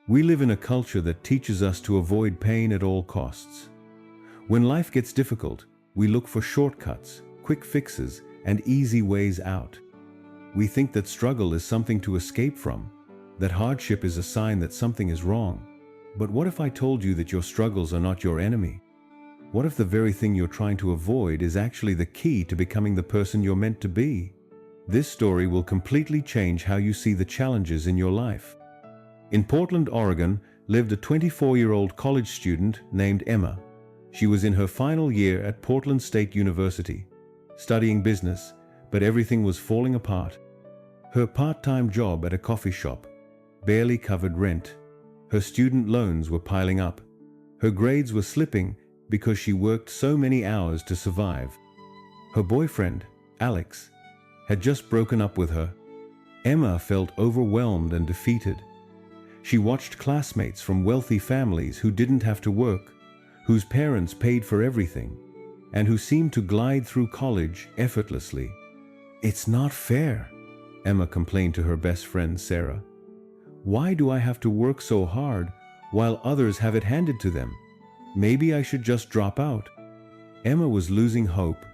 We live in a culture that teaches us to avoid pain at all costs. When life gets difficult, we look for shortcuts, quick fixes, and easy ways out. We think that struggle is something to escape from, that hardship is a sign that something is wrong. But what if I told you that your struggles are not your enemy? What if the very thing you're trying to avoid is actually the key to becoming the person you're meant to be? This story will completely change how you see the challenges in your life. In Portland, Oregon, lived a 24-year-old college student named Emma. She was in her final year at Portland State University, studying business, but everything was falling apart. Her part-time job at a coffee shop barely covered rent. Her student loans were piling up. Her grades were slipping because she worked so many hours to survive. Her boyfriend, Alex, had just broken up with her. Emma felt overwhelmed and defeated. She watched classmates from wealthy families who didn't have to work, whose parents paid for everything, and who seemed to glide through college effortlessly. "It's not fair," Emma complained to her best friend Sarah. "Why do I have to work so hard while others have it handed to them? Maybe I should just drop out." Emma was losing hope.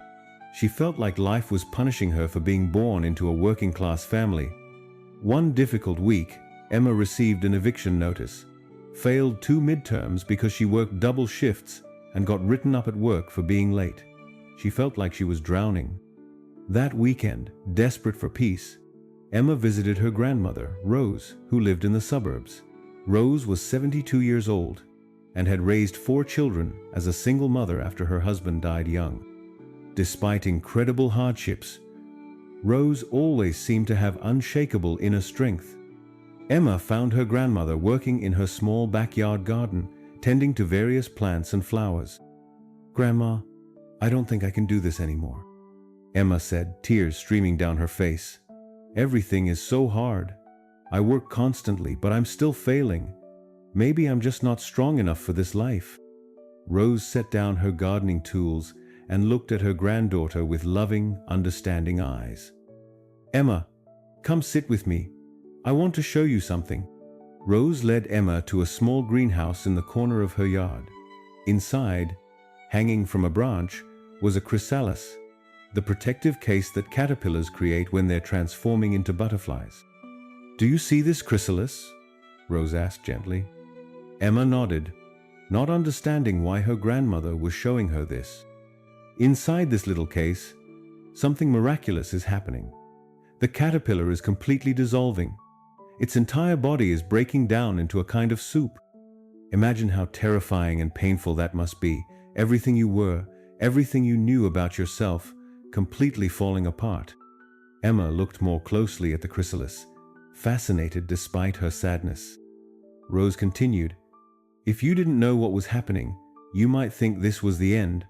She felt like life was punishing her for being born into a working-class family. One difficult week, Emma received an eviction notice, failed 2 midterms because she worked double shifts, and got written up at work for being late. She felt like she was drowning. That weekend, desperate for peace, Emma visited her grandmother, Rose, who lived in the suburbs. Rose was 72 years old and had raised 4 children as a single mother after her husband died young. Despite incredible hardships, Rose always seemed to have unshakable inner strength. Emma found her grandmother working in her small backyard garden, tending to various plants and flowers. "Grandma, I don't think I can do this anymore," Emma said, tears streaming down her face. "Everything is so hard. I work constantly, but I'm still failing. Maybe I'm just not strong enough for this life." Rose set down her gardening tools and looked at her granddaughter with loving, understanding eyes. "Emma, come sit with me. I want to show you something." Rose led Emma to a small greenhouse in the corner of her yard. Inside, hanging from a branch, was a chrysalis, the protective case that caterpillars create when they're transforming into butterflies. "Do you see this chrysalis?" Rose asked gently. Emma nodded, not understanding why her grandmother was showing her this. Inside this little case, something miraculous is happening. The caterpillar is completely dissolving. Its entire body is breaking down into a kind of soup. Imagine how terrifying and painful that must be. Everything you were, everything you knew about yourself, completely falling apart. Emma looked more closely at the chrysalis, fascinated despite her sadness. Rose continued, "If you didn't know what was happening, you might think this was the end.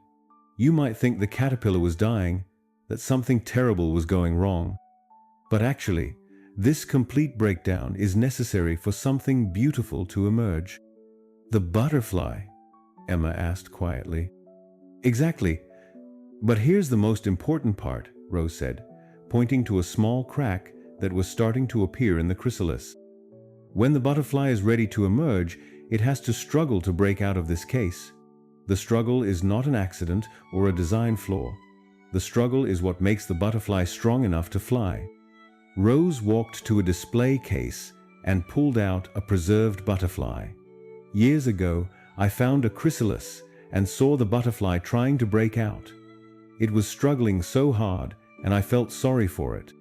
You might think the caterpillar was dying, that something terrible was going wrong. But actually, this complete breakdown is necessary for something beautiful to emerge." "The butterfly?" Emma asked quietly. "Exactly. But here's the most important part," Rose said, pointing to a small crack that was starting to appear in the chrysalis. "When the butterfly is ready to emerge, it has to struggle to break out of this case. The struggle is not an accident or a design flaw. The struggle is what makes the butterfly strong enough to fly." Rose walked to a display case and pulled out a preserved butterfly. "Years ago, I found a chrysalis and saw the butterfly trying to break out. It was struggling so hard, and I felt sorry for it.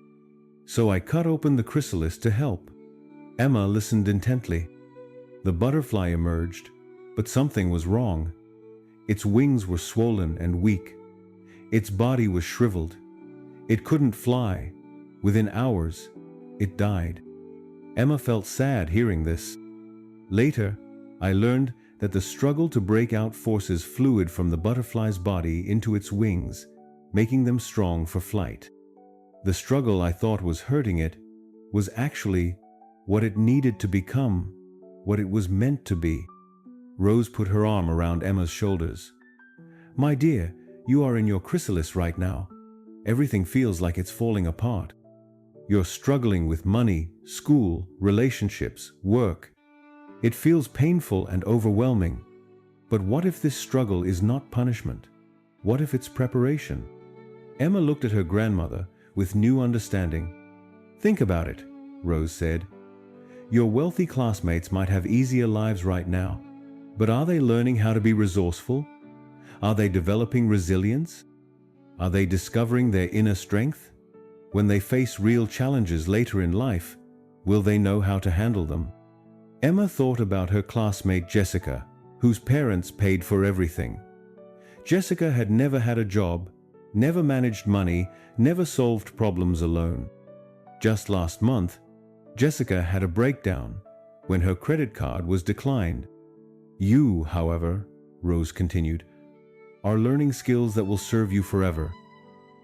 So I cut open the chrysalis to help." Emma listened intently. The butterfly emerged, but something was wrong. Its wings were swollen and weak. Its body was shriveled. It couldn't fly. Within hours, it died. Emma felt sad hearing this. Later, I learned that the struggle to break out forces fluid from the butterfly's body into its wings, making them strong for flight. The struggle I thought was hurting it was actually what it needed to become, what it was meant to be. Rose put her arm around Emma's shoulders. "My dear, you are in your chrysalis right now. Everything feels like it's falling apart. You're struggling with money, school, relationships, work. It feels painful and overwhelming. But what if this struggle is not punishment? What if it's preparation? Emma looked at her grandmother with new understanding. Think about it, Rose said. Your wealthy classmates might have easier lives right now, but are they learning how to be resourceful? Are they developing resilience? Are they discovering their inner strength? When they face real challenges later in life, will they know how to handle them? Emma thought about her classmate Jessica, whose parents paid for everything. Jessica had never had a job, never managed money, never solved problems alone. Just last month, Jessica had a breakdown when her credit card was declined. You, however, Rose continued, are learning skills that will serve you forever.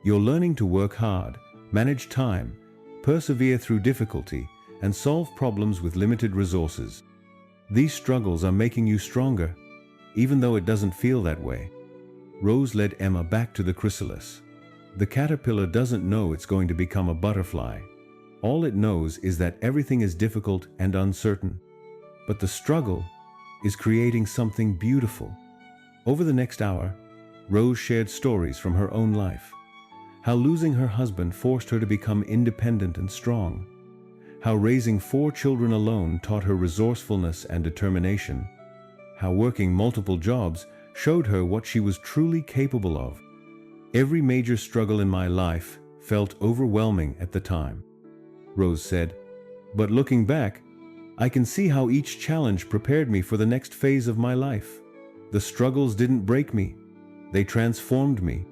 You're learning to work hard, manage time, persevere through difficulty, and solve problems with limited resources. These struggles are making you stronger, even though it doesn't feel that way. Rose led Emma back to the chrysalis. The caterpillar doesn't know it's going to become a butterfly. All it knows is that everything is difficult and uncertain. But the struggle is creating something beautiful. Over the next hour, Rose shared stories from her own life. How losing her husband forced her to become independent and strong. How raising 4 children alone taught her resourcefulness and determination. How working multiple jobs showed her what she was truly capable of. Every major struggle in my life felt overwhelming at the time, Rose said. But looking back, I can see how each challenge prepared me for the next phase of my life. The struggles didn't break me. They transformed me.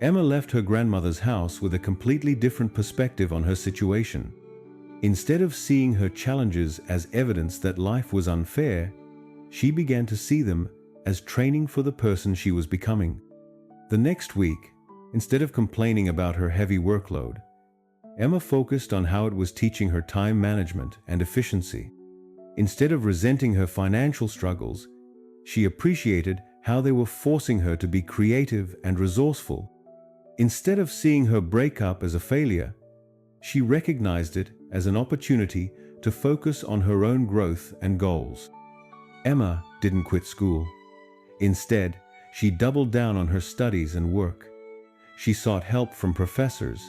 Emma left her grandmother's house with a completely different perspective on her situation. Instead of seeing her challenges as evidence that life was unfair, she began to see them as training for the person she was becoming. The next week, instead of complaining about her heavy workload, Emma focused on how it was teaching her time management and efficiency. Instead of resenting her financial struggles, she appreciated how they were forcing her to be creative and resourceful. Instead of seeing her breakup as a failure, she recognized it as an opportunity to focus on her own growth and goals. Emma didn't quit school. Instead, she doubled down on her studies and work. She sought help from professors,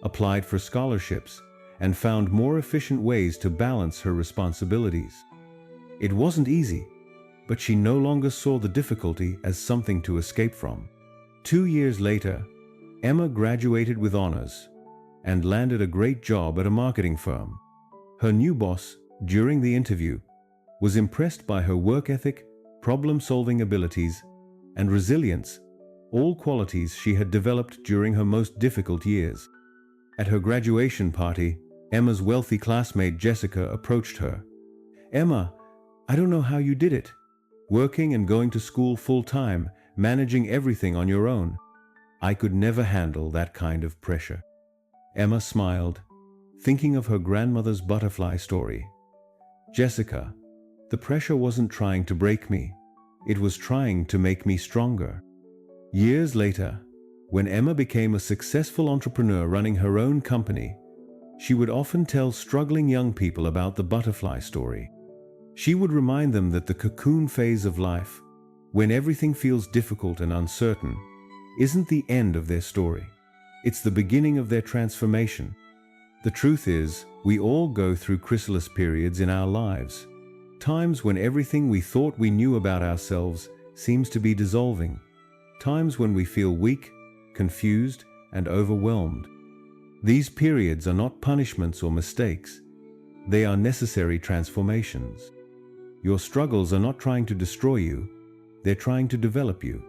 applied for scholarships, and found more efficient ways to balance her responsibilities. It wasn't easy, but she no longer saw the difficulty as something to escape from. 2 years later, Emma graduated with honors and landed a great job at a marketing firm. Her new boss, during the interview, was impressed by her work ethic, problem-solving abilities, and resilience, all qualities she had developed during her most difficult years. At her graduation party, Emma's wealthy classmate Jessica approached her. "Emma, I don't know how you did it. Working and going to school full-time, managing everything on your own. I could never handle that kind of pressure." Emma smiled, thinking of her grandmother's butterfly story. "Jessica, the pressure wasn't trying to break me. It was trying to make me stronger." Years later, when Emma became a successful entrepreneur running her own company, she would often tell struggling young people about the butterfly story. She would remind them that the cocoon phase of life, when everything feels difficult and uncertain, isn't the end of their story. It's the beginning of their transformation. The truth is, we all go through chrysalis periods in our lives, times when everything we thought we knew about ourselves seems to be dissolving, times when we feel weak, confused, and overwhelmed. These periods are not punishments or mistakes. They are necessary transformations. Your struggles are not trying to destroy you, they're trying to develop you.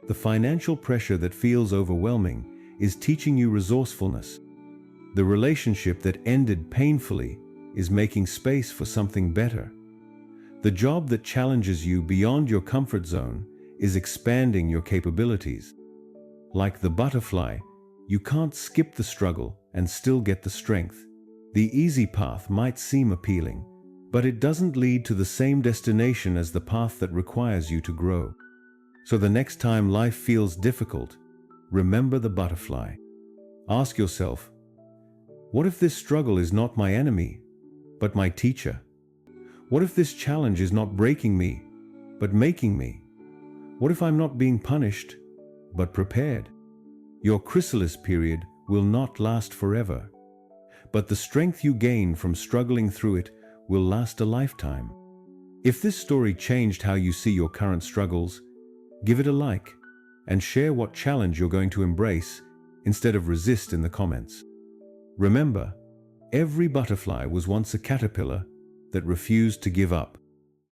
The financial pressure that feels overwhelming is teaching you resourcefulness. The relationship that ended painfully is making space for something better. The job that challenges you beyond your comfort zone is expanding your capabilities. Like the butterfly, you can't skip the struggle and still get the strength. The easy path might seem appealing, but it doesn't lead to the same destination as the path that requires you to grow. So the next time life feels difficult, remember the butterfly. Ask yourself, what if this struggle is not my enemy, but my teacher? What if this challenge is not breaking me, but making me? What if I'm not being punished, but prepared? Your chrysalis period will not last forever, but the strength you gain from struggling through it will last a lifetime. If this story changed how you see your current struggles, give it a like and share what challenge you're going to embrace instead of resist in the comments. Remember, every butterfly was once a caterpillar that refused to give up.